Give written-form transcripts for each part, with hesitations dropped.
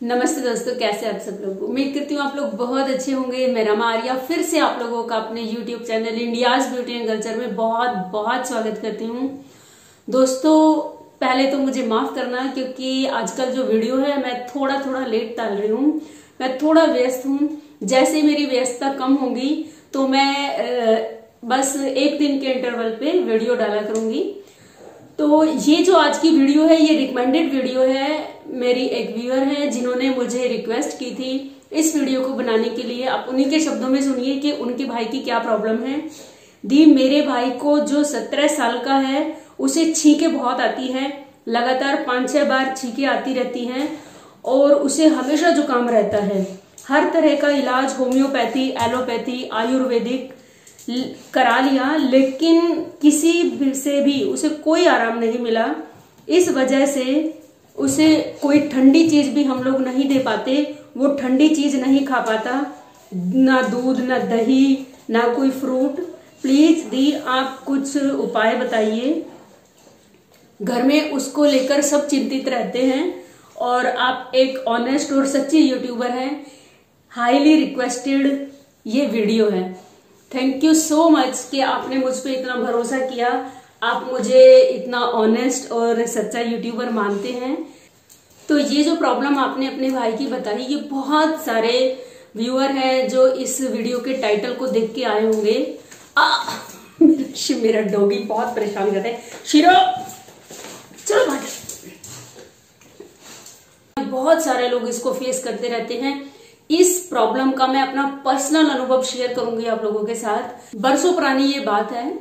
नमस्ते दोस्तों, कैसे आप सब लोग। उम्मीद करती हूँ आप लोग बहुत अच्छे होंगे। मैं रमा आर्या फिर से आप लोगों का अपने YouTube channel India's beauty and culture में बहुत बहुत स्वागत करती हूँ। दोस्तों, पहले तो मुझे माफ करना क्योंकि आजकल जो वीडियो है मैं थोड़ा लेट डाल रही हूँ। मैं थोड़ा व्यस्त हूँ। जैसे मेरी व्यस्तता कम होगी तो मैं बस एक दिन के इंटरवल पे वीडियो डाला करूंगी। तो ये जो आज की वीडियो है ये रिकमेंडेड वीडियो है। मेरी एक व्यूअर है जिन्होंने मुझे रिक्वेस्ट की थी इस वीडियो को बनाने के लिए। आप उन्हीं के शब्दों में सुनिए कि उनके भाई की क्या प्रॉब्लम है। दी, मेरे भाई को जो 17 साल का है उसे छींकें बहुत आती है, लगातार 5-6 बार छींकें आती रहती हैं और उसे हमेशा जुकाम रहता है। हर तरह का इलाज होम्योपैथी, एलोपैथी, आयुर्वेदिक करा लिया लेकिन किसी से भी उसे कोई आराम नहीं मिला। इस वजह से उसे कोई ठंडी चीज भी हम लोग नहीं दे पाते। वो ठंडी चीज नहीं खा पाता, ना दूध, ना दही, ना कोई फ्रूट। प्लीज दी, आप कुछ उपाय बताइए। घर में उसको लेकर सब चिंतित रहते हैं और आप एक ऑनेस्ट और सच्ची यूट्यूबर हैं। हाईली रिक्वेस्टेड ये वीडियो है। थैंक यू सो मच कि आपने मुझ पे इतना भरोसा किया। आप मुझे इतना ऑनेस्ट और सच्चा यूट्यूबर मानते हैं। तो ये जो प्रॉब्लम आपने अपने भाई की बताई, ये बहुत सारे व्यूअर हैं जो इस वीडियो के टाइटल को देख के आए होंगे। मेरा डॉगी बहुत परेशान करता है। शिरो, चलो भाग। बहुत सारे लोग इसको फेस करते रहते हैं। इस प्रॉब्लम का मैं अपना पर्सनल अनुभव शेयर करूंगी आप लोगों के साथ। बरसों पुरानी ये बात है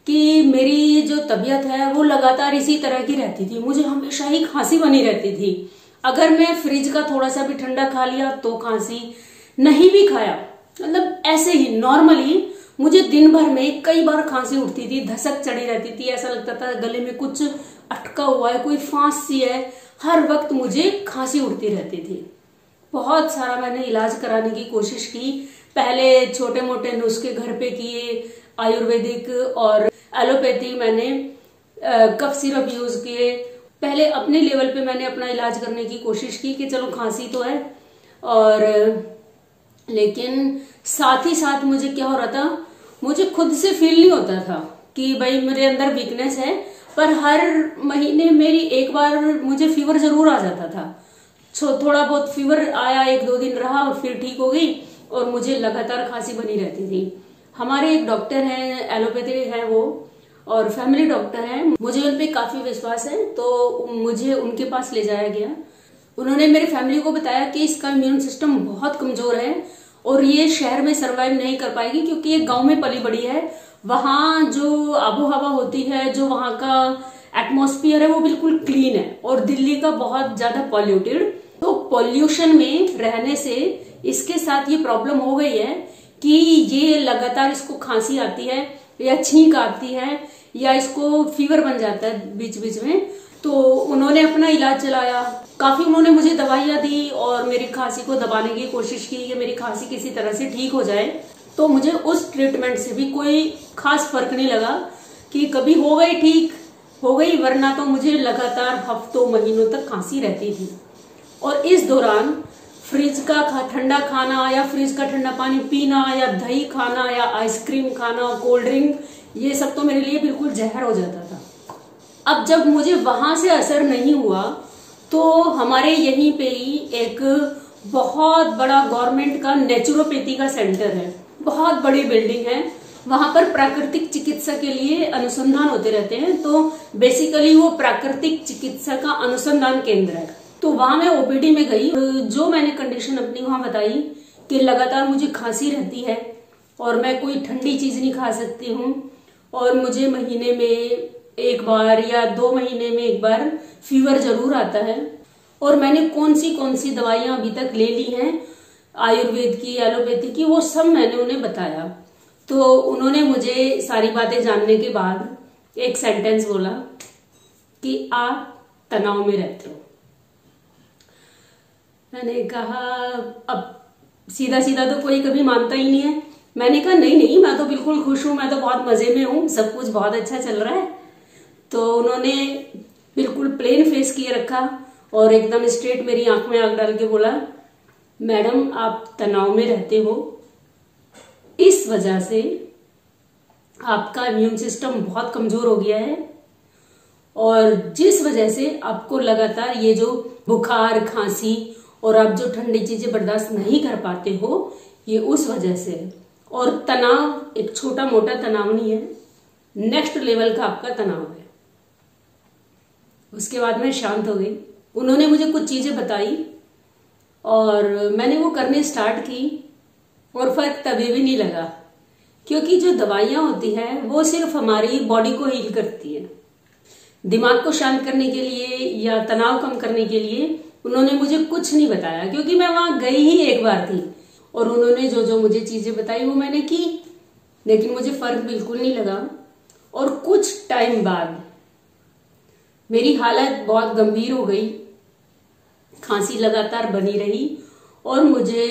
कि मेरी जो तबीयत है वो लगातार इसी तरह की रहती थी। मुझे हमेशा ही खांसी बनी रहती थी। अगर मैं फ्रिज का थोड़ा सा भी ठंडा खा लिया तो खांसी, नहीं भी खाया मतलब ऐसे ही नॉर्मली मुझे दिन भर में कई बार खांसी उठती थी, धसक चढ़ी रहती थी। ऐसा लगता था गले में कुछ अटका हुआ है, कोई फांस सी है। हर वक्त मुझे खांसी उठती रहती थी। बहुत सारा मैंने इलाज कराने की कोशिश की। पहले छोटे मोटे नुस्खे घर पे किए, आयुर्वेदिक और एलोपैथी मैंने कफ सिरप यूज किए। पहले अपने लेवल पे मैंने अपना इलाज करने की कोशिश की कि चलो खांसी तो है, और लेकिन साथ ही साथ मुझे क्या हो रहा था, मुझे खुद से फील नहीं होता था कि भाई मेरे अंदर वीकनेस है, पर हर महीने मेरी एक बार मुझे फीवर जरूर आ जाता था। थोड़ा बहुत फीवर आया, 1-2 दिन रहा और फिर ठीक हो गई और मुझे लगातार खांसी बनी रहती थी। हमारे एक डॉक्टर हैं, एलोपैथी है वो, और फैमिली डॉक्टर हैं। मुझे उन पे काफी विश्वास है तो मुझे उनके पास ले जाया गया। उन्होंने मेरे फैमिली को बताया कि इसका इम्यून सिस्टम बहुत कमजोर है और ये शहर में सरवाइव नहीं कर पाएगी क्योंकि ये गांव में पली बड़ी है। वहां जो आबो हवा होती है, जो वहां का एटमॉस्फेयर है वो बिल्कुल क्लीन है और दिल्ली का बहुत ज्यादा पॉल्यूटेड। तो पॉल्यूशन में रहने से इसके साथ ये प्रॉब्लम हो गई है कि ये लगातार इसको खांसी आती है या छींक आती है या इसको फीवर बन जाता है बीच बीच में। तो उन्होंने अपना इलाज चलाया, काफी उन्होंने मुझे दवाइयां दी और मेरी खांसी को दबाने की कोशिश की कि मेरी खांसी किसी तरह से ठीक हो जाए। तो मुझे उस ट्रीटमेंट से भी कोई खास फर्क नहीं लगा कि कभी हो गई ठीक हो गई, वरना तो मुझे लगातार हफ्तों महीनों तक खांसी रहती थी। और इस दौरान फ्रिज का ठंडा खाना या फ्रिज का ठंडा पानी पीना या दही खाना या आइसक्रीम खाना, कोल्ड ड्रिंक, ये सब तो मेरे लिए बिल्कुल जहर हो जाता था। अब जब मुझे वहां से असर नहीं हुआ तो हमारे यहीं पे ही एक बहुत बड़ा गवर्नमेंट का नेचुरोपैथी का सेंटर है, बहुत बड़ी बिल्डिंग है। वहां पर प्राकृतिक चिकित्सा के लिए अनुसंधान होते रहते हैं। तो बेसिकली वो प्राकृतिक चिकित्सा का अनुसंधान केंद्र है। तो वहां मैं ओपीडी में गई। जो मैंने कंडीशन अपनी वहां बताई कि लगातार मुझे खांसी रहती है और मैं कोई ठंडी चीज नहीं खा सकती हूँ और मुझे महीने में एक बार या 2 महीने में एक बार फीवर जरूर आता है, और मैंने कौन सी दवाइयां अभी तक ले ली हैं, आयुर्वेद की, एलोपैथी की, वो सब मैंने उन्हें बताया। तो उन्होंने मुझे सारी बातें जानने के बाद एक सेंटेंस बोला कि आप तनाव में रहते हो। मैंने कहा, अब सीधा सीधा तो कोई कभी मानता ही नहीं है। मैंने कहा नहीं, मैं तो बिल्कुल खुश हूं, मैं तो बहुत मजे में हूं, सब कुछ बहुत अच्छा चल रहा है। तो उन्होंने बिल्कुल प्लेन फेस किए रखा और एकदम स्ट्रेट मेरी आंख में आंख डाल के बोला, मैडम आप तनाव में रहते हो, इस वजह से आपका इम्यून सिस्टम बहुत कमजोर हो गया है और जिस वजह से आपको लगातार ये जो बुखार, खांसी और आप जो ठंडी चीजें बर्दाश्त नहीं कर पाते हो, ये उस वजह से है। और तनाव एक छोटा मोटा तनाव नहीं है, नेक्स्ट लेवल का आपका तनाव है। उसके बाद मैं शांत हो गई। उन्होंने मुझे कुछ चीजें बताई और मैंने वो करने स्टार्ट की और फर्क तभी भी नहीं लगा, क्योंकि जो दवाइयां होती हैं वो सिर्फ हमारी बॉडी को हील करती है। दिमाग को शांत करने के लिए या तनाव कम करने के लिए उन्होंने मुझे कुछ नहीं बताया, क्योंकि मैं वहां गई ही एक बार थी और उन्होंने जो जो मुझे चीजें बताई वो मैंने की, लेकिन मुझे फर्क बिल्कुल नहीं लगा। और कुछ टाइम बाद मेरी हालत बहुत गंभीर हो गई, खांसी लगातार बनी रही और मुझे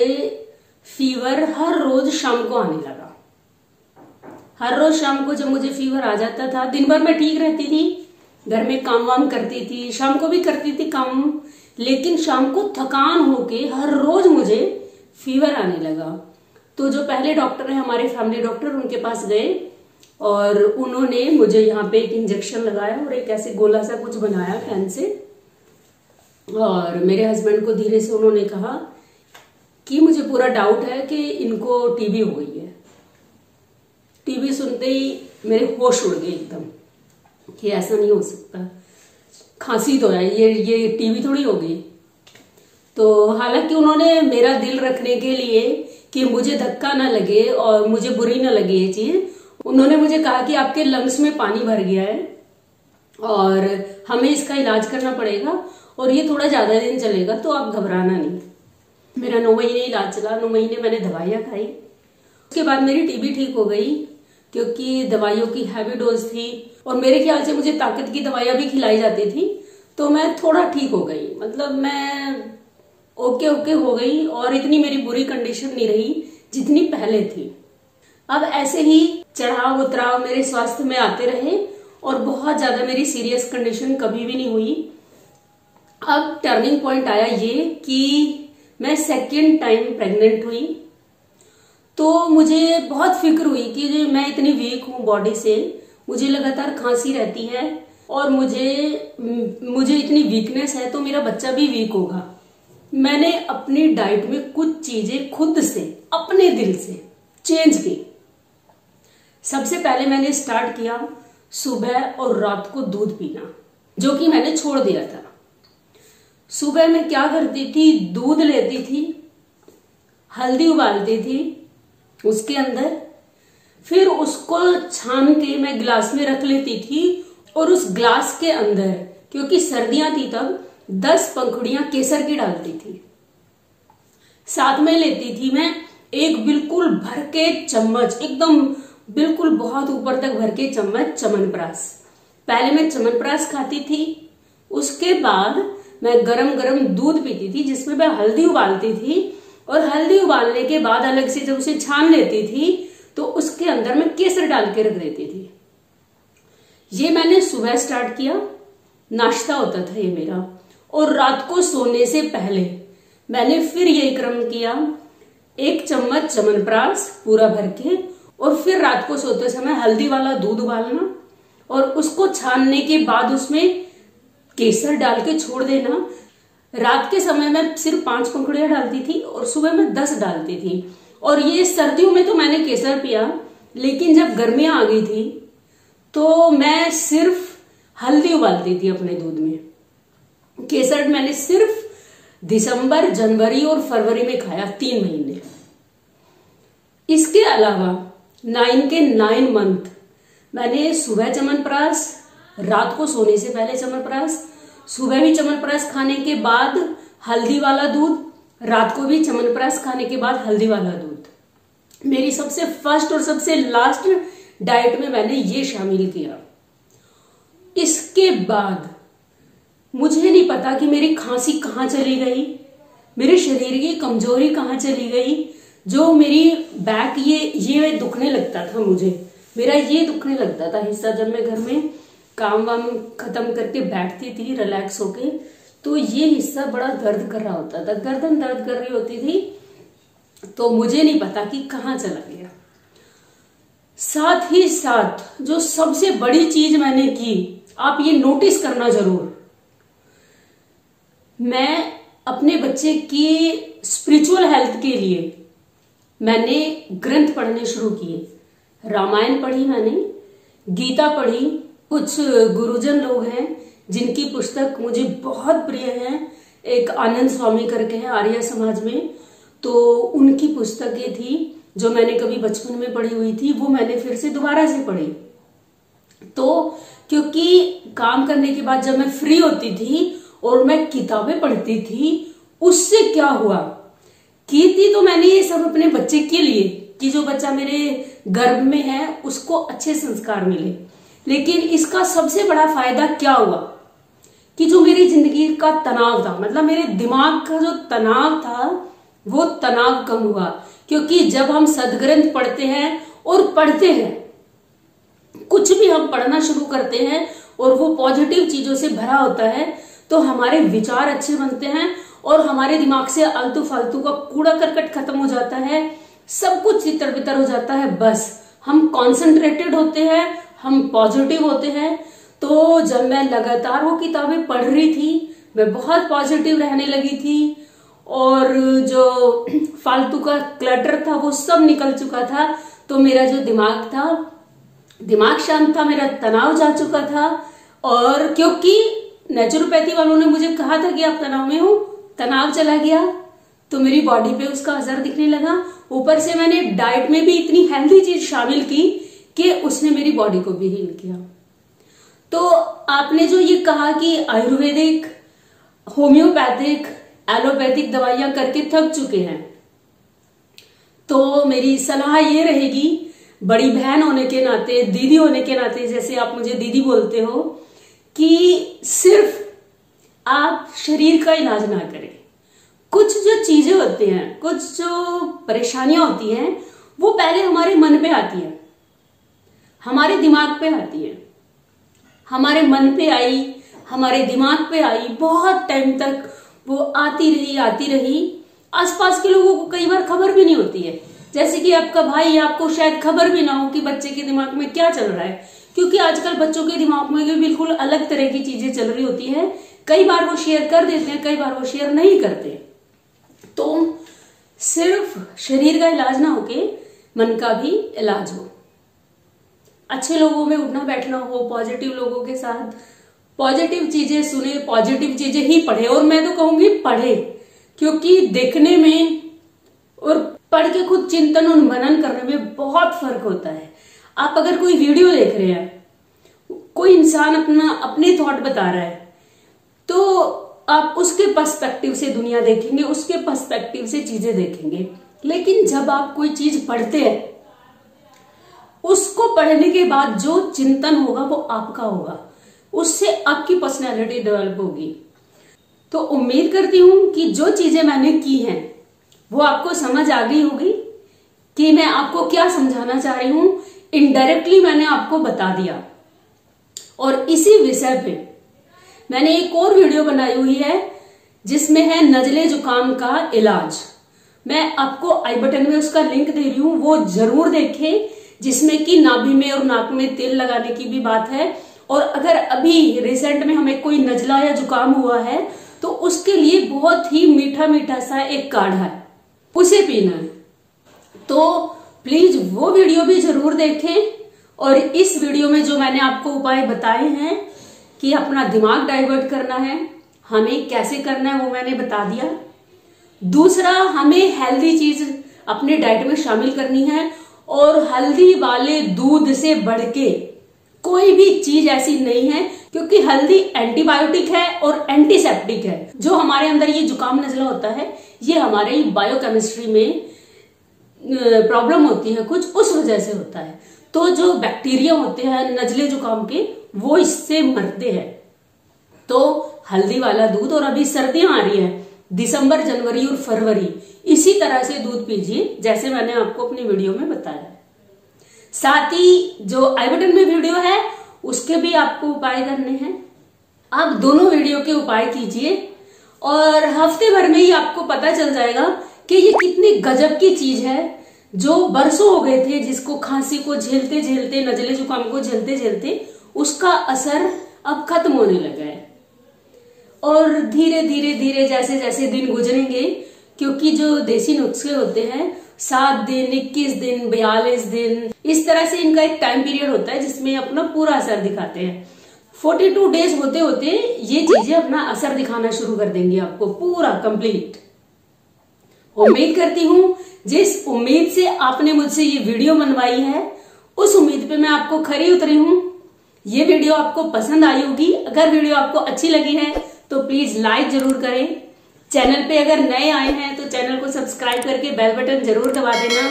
फीवर हर रोज शाम को आने लगा। हर रोज शाम को जब मुझे फीवर आ जाता था, दिन भर मैं ठीक रहती थी, घर में काम वाम करती थी, शाम को भी करती थी काम, लेकिन शाम को थकान होके हर रोज मुझे फीवर आने लगा। तो जो पहले डॉक्टर है हमारे फैमिली डॉक्टर, उनके पास गए और उन्होंने मुझे यहाँ पे एक इंजेक्शन लगाया और एक ऐसे गोला सा कुछ बनाया फैन से, और मेरे हस्बैंड को धीरे से उन्होंने कहा कि मुझे पूरा डाउट है कि इनको टीबी हो गई है। टीबी सुनते ही मेरे होश उड़ गए एकदम कि ऐसा नहीं हो सकता, खांसी तो है, ये टीबी थोड़ी हो गई। तो हालांकि उन्होंने मेरा दिल रखने के लिए कि मुझे धक्का ना लगे और मुझे बुरी ना लगे ये चीज, उन्होंने मुझे कहा कि आपके लंग्स में पानी भर गया है और हमें इसका इलाज करना पड़ेगा और ये थोड़ा ज्यादा दिन चलेगा, तो आप घबराना नहीं। मेरा 9 महीने इलाज चला, 9 महीने मैंने दवाइयां खाई। उसके बाद मेरी टीबी ठीक हो गई, क्योंकि दवाइयों की हैवी डोज थी और मेरे ख्याल से मुझे ताकत की दवाइयां भी खिलाई जाती थी, तो मैं थोड़ा ठीक हो गई। मतलब मैं ओके हो गई और इतनी मेरी बुरी कंडीशन नहीं रही जितनी पहले थी। अब ऐसे ही चढ़ाव उतराव मेरे स्वास्थ्य में आते रहे और बहुत ज्यादा मेरी सीरियस कंडीशन कभी भी नहीं हुई। अब टर्निंग पॉइंट आया ये कि मैं सेकेंड टाइम प्रेग्नेंट हुई, तो मुझे बहुत फिक्र हुई कि मैं इतनी वीक हूं बॉडी से, मुझे लगातार खांसी रहती है और मुझे इतनी वीकनेस है तो मेरा बच्चा भी वीक होगा। मैंने अपनी डाइट में कुछ चीजें खुद से अपने दिल से चेंज की। सबसे पहले मैंने स्टार्ट किया सुबह और रात को दूध पीना, जो कि मैंने छोड़ दिया था। सुबह में क्या करती थी, दूध लेती थी, हल्दी उबालती थी उसके अंदर, फिर उसको छान के मैं गिलास में रख लेती थी और उस ग्लास के अंदर, क्योंकि सर्दियां थी तब, 10 पंखुड़ियां केसर की डालती थी। साथ में लेती थी मैं एक बिल्कुल भर के चम्मच, एकदम बिल्कुल बहुत ऊपर तक भर के चम्मच च्यवनप्राश। पहले मैं च्यवनप्राश खाती थी, उसके बाद मैं गरम गरम दूध पीती थी जिसमें मैं हल्दी उबालती थी, और हल्दी उबालने के बाद अलग से जब उसे छान लेती थी तो उसके अंदर मैं केसर डाल के रख देती थी। ये मैंने सुबह स्टार्ट किया, नाश्ता होता था ये मेरा। और रात को सोने से पहले मैंने फिर यही क्रम किया, 1 चम्मच च्यवनप्राश पूरा भर के, और फिर रात को सोते समय हल्दी वाला दूध उबालना और उसको छानने के बाद उसमें केसर डाल के छोड़ देना। रात के समय में सिर्फ 5 पंखुड़ियां डालती थी और सुबह में 10 डालती थी। और ये सर्दियों में तो मैंने केसर पिया, लेकिन जब गर्मियां आ गई थी तो मैं सिर्फ हल्दी उबालती थी अपने दूध में। केसर मैंने सिर्फ दिसंबर, जनवरी और फरवरी में खाया, 3 महीने। इसके अलावा 9 के 9 मंथ मैंने सुबह च्यवनप्राश, रात को सोने से पहले च्यवनप्राश, सुबह भी च्यवनप्राश खाने के बाद हल्दी वाला दूध, रात को भी च्यवनप्राश खाने के बाद हल्दी वाला दूध। मेरी सबसे फर्स्ट और सबसे लास्ट डाइट में मैंने ये शामिल किया। इसके बाद मुझे नहीं पता कि मेरी खांसी कहाँ चली गई, मेरे शरीर की कमजोरी कहाँ चली गई, जो मेरी बैक ये दुखने लगता था, मेरा ये दुखने लगता था हिस्सा। जब मैं घर में काम वाम खत्म करके बैठती थी रिलैक्स होके, तो ये हिस्सा बड़ा दर्द कर रहा होता था, गर्दन दर्द कर रही होती थी, तो मुझे नहीं पता कि कहाँ चला गया। साथ ही साथ जो सबसे बड़ी चीज मैंने की, आप ये नोटिस करना जरूर, मैं अपने बच्चे की स्पिरिचुअल हेल्थ के लिए मैंने ग्रंथ पढ़ने शुरू किए। रामायण पढ़ी मैंने, गीता पढ़ी। कुछ गुरुजन लोग हैं जिनकी पुस्तक मुझे बहुत प्रिय है, एक आनंद स्वामी करके हैं आर्य समाज में, तो उनकी पुस्तकें थी जो मैंने कभी बचपन में पढ़ी हुई थी, वो मैंने फिर से दोबारा से पढ़ी। तो क्योंकि काम करने के बाद जब मैं फ्री होती थी और मैं किताबें पढ़ती थी, उससे क्या हुआ, की थी तो मैंने ये सब अपने बच्चे के लिए कि जो बच्चा मेरे गर्भ में है उसको अच्छे संस्कार मिले। लेकिन इसका सबसे बड़ा फायदा क्या हुआ कि जो मेरी जिंदगी का तनाव था, मतलब मेरे दिमाग का जो तनाव था, वो तनाव कम हुआ। क्योंकि जब हम सदग्रंथ पढ़ते हैं और पढ़ते हैं, कुछ भी हम पढ़ना शुरू करते हैं और वो पॉजिटिव चीजों से भरा होता है, तो हमारे विचार अच्छे बनते हैं और हमारे दिमाग से आलतू फालतू का कूड़ा करकट खत्म हो जाता है, सब कुछ तितर बितर हो जाता है। बस हम कॉन्सेंट्रेटेड होते हैं, हम पॉजिटिव होते हैं। तो जब मैं लगातार वो किताबें पढ़ रही थी, मैं बहुत पॉजिटिव रहने लगी थी और जो फालतू का क्लटर था वो सब निकल चुका था। तो मेरा जो दिमाग था, दिमाग शांत था, मेरा तनाव जा चुका था। और क्योंकि नेचुरोपैथी वालों ने मुझे कहा था कि आप तनाव में हो, तनाव चला गया, तो मेरी बॉडी पे उसका असर दिखने लगा। ऊपर से मैंने डाइट में भी इतनी हेल्दी चीज शामिल की कि उसने मेरी बॉडी को भी हील किया। तो आपने जो ये कहा कि आयुर्वेदिक, होम्योपैथिक, एलोपैथिक दवाइयां करके थक चुके हैं, तो मेरी सलाह ये रहेगी, बड़ी बहन होने के नाते, दीदी होने के नाते, जैसे आप मुझे दीदी बोलते हो, कि सिर्फ आप शरीर का इलाज ना करें। कुछ जो चीजें होती हैं, कुछ जो परेशानियां होती हैं, वो पहले हमारे मन पे आती है, हमारे दिमाग पे आती है। हमारे मन पे आई, हमारे दिमाग पे आई, बहुत टाइम तक वो आती रही। आसपास के लोगों को कई बार खबर भी नहीं होती है, जैसे कि आपका भाई, आपको शायद खबर भी ना हो कि बच्चे के दिमाग में क्या चल रहा है, क्योंकि आजकल बच्चों के दिमाग में भी बिल्कुल अलग तरह की चीजें चल रही होती है। कई बार वो शेयर कर देते हैं, कई बार वो शेयर नहीं करते। तो सिर्फ शरीर का इलाज ना होके मन का भी इलाज हो, अच्छे लोगों में उठना बैठना हो, पॉजिटिव लोगों के साथ पॉजिटिव चीजें सुने, पॉजिटिव चीजें ही पढ़े। और मैं तो कहूंगी पढ़े, क्योंकि देखने में और पढ़ के खुद चिंतन और मनन करने में बहुत फर्क होता है। आप अगर कोई वीडियो देख रहे हैं, कोई इंसान अपने थॉट बता रहा है, तो आप उसके पर्सपेक्टिव से दुनिया देखेंगे, उसके पर्सपेक्टिव से चीजें देखेंगे। लेकिन जब आप कोई चीज पढ़ते हैं, उसको पढ़ने के बाद जो चिंतन होगा वो आपका होगा, उससे आपकी पर्सनैलिटी डेवलप होगी। तो उम्मीद करती हूं कि जो चीजें मैंने की हैं वो आपको समझ आ गई होगी कि मैं आपको क्या समझाना चाह रही हूं। इनडायरेक्टली मैंने आपको बता दिया। और इसी विषय पे मैंने एक और वीडियो बनाई हुई है जिसमें है नजले जुकाम का इलाज। मैं आपको आई बटन में उसका लिंक दे रही हूं, वो जरूर देखें, जिसमें कि नाभि में और नाक में तेल लगाने की भी बात है। और अगर अभी रिसेंट में हमें कोई नजला या जुकाम हुआ है तो उसके लिए बहुत ही मीठा मीठा सा एक काढ़ा है, उसे पीना है। तो प्लीज वो वीडियो भी जरूर देखें। और इस वीडियो में जो मैंने आपको उपाय बताए हैं कि अपना दिमाग डाइवर्ट करना है, हमें कैसे करना है वो मैंने बता दिया। दूसरा, हमें हेल्दी चीज अपने डाइट में शामिल करनी है। और हल्दी वाले दूध से बढ़ के कोई भी चीज ऐसी नहीं है, क्योंकि हल्दी एंटीबायोटिक है और एंटीसेप्टिक है। जो हमारे अंदर ये जुकाम नजला होता है, ये हमारे बायोकेमिस्ट्री में प्रॉब्लम होती है कुछ, उस वजह से होता है। तो जो बैक्टीरिया होते हैं नजले जुकाम के, वो इससे मरते हैं। तो हल्दी वाला दूध, और अभी सर्दियां आ रही है, दिसंबर, जनवरी और फरवरी, इसी तरह से दूध पीजिए जैसे मैंने आपको अपनी वीडियो में बताया। साथ ही जो आई बटन में वीडियो है उसके भी आपको उपाय करने हैं। आप दोनों वीडियो के उपाय कीजिए और हफ्ते भर में ही आपको पता चल जाएगा कि ये कितनी गजब की चीज है। जो बरसों हो गए थे जिसको खांसी को झेलते झेलते, नजले जुकाम को झेलते झेलते, उसका असर अब खत्म होने लगा है। और धीरे धीरे धीरे जैसे जैसे दिन गुजरेंगे, क्योंकि जो देसी नुस्खे होते हैं 7 दिन, 21 दिन, 42 दिन, इस तरह से इनका एक टाइम पीरियड होता है जिसमें अपना पूरा असर दिखाते हैं। 42 डेज होते होते ये चीजें अपना असर दिखाना शुरू कर देंगी आपको पूरा कंप्लीट। उम्मीद करती हूँ जिस उम्मीद से आपने मुझसे ये वीडियो बनवाई है, उस उम्मीद पे मैं आपको खरी उतरी हूँ। ये वीडियो आपको पसंद आई होगी। अगर वीडियो आपको अच्छी लगी है तो प्लीज लाइक जरूर करें। चैनल पे अगर नए आए हैं तो चैनल को सब्सक्राइब करके बेल बटन जरूर दबा देना।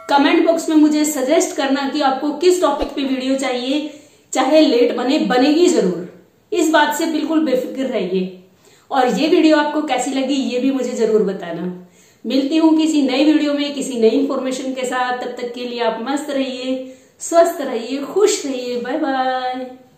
कमेंट बॉक्स में मुझे सजेस्ट करना कि आपको किस टॉपिक पे वीडियो चाहिए, चाहे लेट बने, बनेगी जरूर। इस बात से बिल्कुल बेफिक्र रहिए। और ये वीडियो आपको कैसी लगी ये भी मुझे जरूर बताना। मिलती हूँ किसी नई वीडियो में किसी नई इंफॉर्मेशन के साथ। तब तक के लिए आप मस्त रहिए, स्वस्थ रहिए, खुश रहिए। Bye bye.